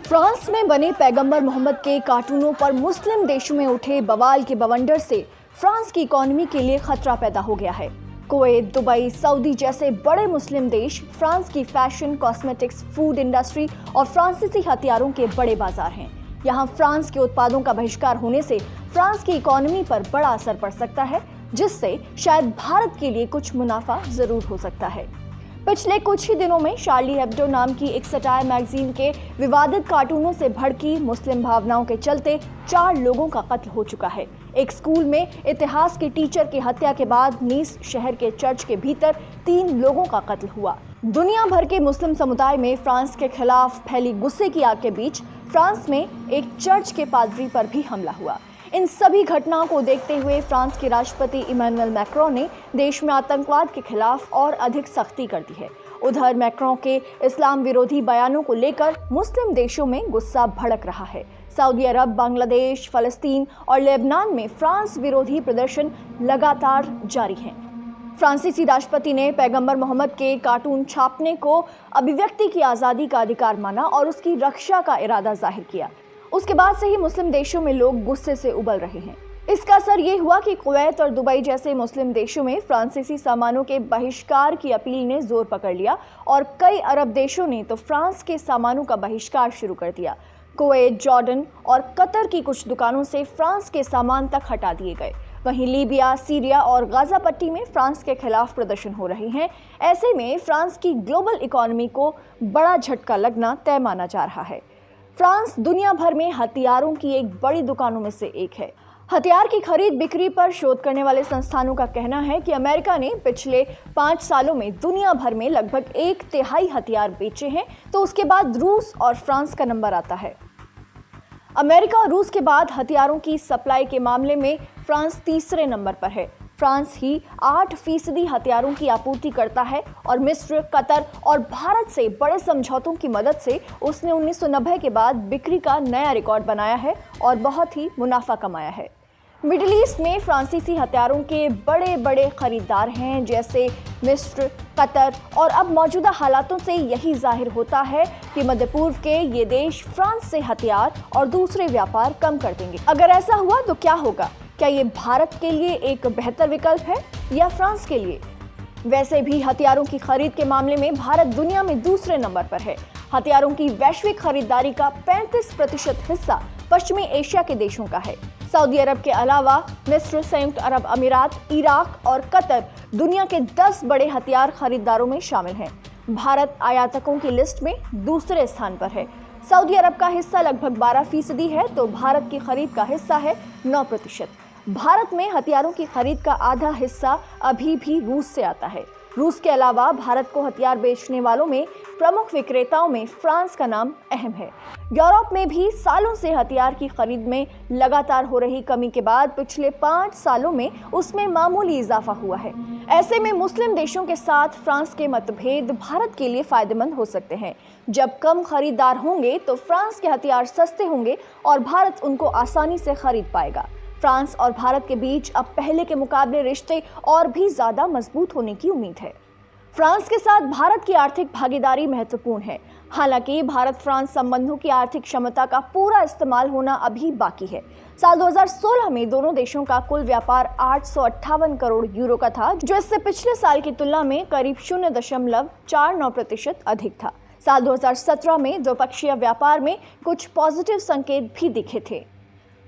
France में बने पैगंबर मोहम्मद के कार्टूनों पर मुस्लिम देशों में उठे बवाल के बवंडर से फ्रांस की इकोनॉमी के लिए खतरा पैदा हो गया है। कुवैत, दुबई, सऊदी जैसे बड़े मुस्लिम देश फ्रांस की फैशन, कॉस्मेटिक्स, फूड इंडस्ट्री और फ्रांसीसी हथियारों के बड़े बाजार हैं। यहाँ फ्रांस के उत्पादों का बहिष्कार होने से फ्रांस की इकोनॉमी पर बड़ा असर पड़ सकता है, जिससे शायद भारत के लिए कुछ मुनाफा जरूर हो सकता है। पिछले कुछ ही दिनों में शार्ली हेब्डो नाम की एक सटायर मैगजीन के विवादित कार्टूनों से भड़की मुस्लिम भावनाओं के चलते 4 लोगों का कत्ल हो चुका है। एक स्कूल में इतिहास के टीचर की हत्या के बाद नीस शहर के चर्च के भीतर 3 लोगों का कत्ल हुआ। दुनिया भर के मुस्लिम समुदाय में फ्रांस के खिलाफ फैली गुस्से की आग के बीच फ्रांस में एक चर्च के पादरी पर भी हमला हुआ। इन सभी घटनाओं को देखते हुए फ्रांस के राष्ट्रपति इमैनुअल मैक्रों ने देश में आतंकवाद के खिलाफ और अधिक सख्ती कर दी है। उधर मैक्रों के इस्लाम विरोधी बयानों को लेकर मुस्लिम देशों में गुस्सा भड़क रहा है। सऊदी अरब, बांग्लादेश, फलस्तीन और लेबनान में फ्रांस विरोधी प्रदर्शन लगातार जारी हैं। फ्रांसीसी राष्ट्रपति ने पैगंबर मोहम्मद के कार्टून छापने को अभिव्यक्ति की आज़ादी का अधिकार माना और उसकी रक्षा का इरादा जाहिर किया। उसके बाद से ही मुस्लिम देशों में लोग गुस्से से उबल रहे हैं। इसका असर ये हुआ कि कुवैत और दुबई जैसे मुस्लिम देशों में फ्रांसीसी सामानों के बहिष्कार की अपील ने जोर पकड़ लिया और कई अरब देशों ने तो फ्रांस के सामानों का बहिष्कार शुरू कर दिया। कुवैत, जॉर्डन और कतर की कुछ दुकानों से फ्रांस के सामान तक हटा दिए गए। वहीं लीबिया, सीरिया और गाजा पट्टी में फ्रांस के खिलाफ प्रदर्शन हो रहे हैं। ऐसे में फ्रांस की ग्लोबल इकोनॉमी को बड़ा झटका लगना तय माना जा रहा है। फ्रांस दुनिया भर में हथियारों की एक बड़ी दुकानों में से एक है। हथियार की खरीद बिक्री पर शोध करने वाले संस्थानों का कहना है कि अमेरिका ने पिछले 5 सालों में दुनिया भर में लगभग 1/3 हथियार बेचे हैं, तो उसके बाद रूस और फ्रांस का नंबर आता है। अमेरिका और रूस के बाद हथियारों की सप्लाई के मामले में फ्रांस तीसरे नंबर पर है। फ्रांस ही 8% हथियारों की आपूर्ति करता है और मिस्र, कतर और भारत से बड़े समझौतों की मदद से उसने 1990 के बाद बिक्री का नया रिकॉर्ड बनाया है और बहुत ही मुनाफा कमाया है। मिडिल ईस्ट में फ्रांसीसी हथियारों के बड़े बड़े खरीदार हैं, जैसे मिस्र, कतर, और अब मौजूदा हालातों से यही जाहिर होता है कि मध्य पूर्व के ये देश फ्रांस से हथियार और दूसरे व्यापार कम कर देंगे। अगर ऐसा हुआ तो क्या होगा? क्या ये भारत के लिए एक बेहतर विकल्प है या फ्रांस के लिए? वैसे भी हथियारों की खरीद के मामले में भारत दुनिया में दूसरे नंबर पर है। हथियारों की वैश्विक खरीदारी का 35% हिस्सा पश्चिमी एशिया के देशों का है। सऊदी अरब के अलावा मिस्र, संयुक्त अरब अमीरात, इराक और कतर दुनिया के 10 बड़े हथियार खरीदारों में शामिल हैं। भारत आयातकों की लिस्ट में दूसरे स्थान पर है। सऊदी अरब का हिस्सा लगभग 12% है, तो भारत की खरीद का हिस्सा है 9%। भारत में हथियारों की खरीद का आधा हिस्सा अभी भी रूस से आता है। रूस के अलावा भारत को हथियार बेचने वालों में प्रमुख विक्रेताओं में फ्रांस का नाम अहम है। यूरोप में भी सालों से हथियार की खरीद में लगातार हो रही कमी के बाद पिछले 5 सालों में उसमें मामूली इजाफा हुआ है। ऐसे में मुस्लिम देशों के साथ फ्रांस के मतभेद भारत के लिए फायदेमंद हो सकते हैं। जब कम खरीदार होंगे तो फ्रांस के हथियार सस्ते होंगे और भारत उनको आसानी से खरीद पाएगा। फ्रांस और भारत के बीच अब पहले के मुकाबले रिश्ते और भी ज्यादा मजबूत होने की उम्मीद है। फ्रांस के साथ भारत की आर्थिक भागीदारी महत्वपूर्ण है। हालांकि भारत फ्रांस संबंधों की आर्थिक क्षमता का पूरा इस्तेमाल होना अभी बाकी है। साल 2016 में दोनों देशों का कुल व्यापार 858 करोड़ यूरो का था, जो इससे पिछले साल की तुलना में करीब 0.49% अधिक था। साल 2017 में द्विपक्षीय व्यापार में कुछ पॉजिटिव संकेत भी दिखे थे।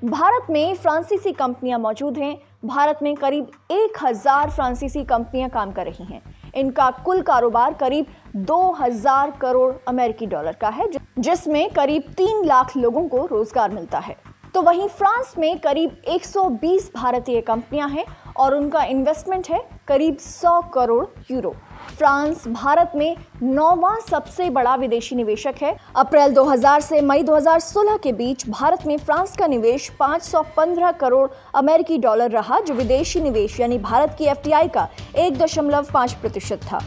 भारत में फ्रांसीसी कंपनियां मौजूद हैं। भारत में करीब 1000 फ्रांसीसी कंपनियां काम कर रही हैं। इनका कुल कारोबार करीब 2000 करोड़ अमेरिकी डॉलर का है, जिसमें करीब 3 लाख लोगों को रोजगार मिलता है। तो वहीं फ्रांस में करीब 120 भारतीय कंपनियां हैं और उनका इन्वेस्टमेंट है करीब 100 करोड़ यूरो। फ्रांस भारत में 9वां सबसे बड़ा विदेशी निवेशक है। अप्रैल 2000 से मई 2016 के बीच भारत में फ्रांस का निवेश 515 करोड़ अमेरिकी डॉलर रहा, जो विदेशी निवेश यानी भारत की FDI का 1.5% था।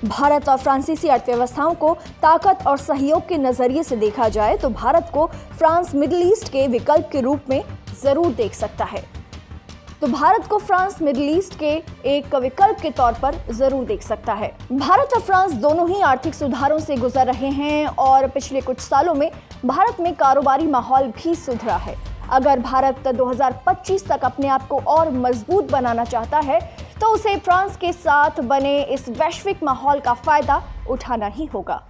भारत और फ्रांसीसी अर्थव्यवस्थाओं को ताकत और सहयोग के नजरिए से देखा जाए तो भारत को फ्रांस मिडिल ईस्ट के विकल्प के रूप में जरूर देख सकता है। तो भारत को फ्रांस मिडिल ईस्ट के एक विकल्प के तौर पर जरूर देख सकता है। भारत और फ्रांस दोनों ही आर्थिक सुधारों से गुजर रहे हैं और पिछले कुछ सालों में भारत में कारोबारी माहौल भी सुधरा है। अगर भारत 2025 तक अपने आप को और मजबूत बनाना चाहता है तो उसे फ्रांस के साथ बने इस वैश्विक माहौल का फायदा उठाना ही होगा।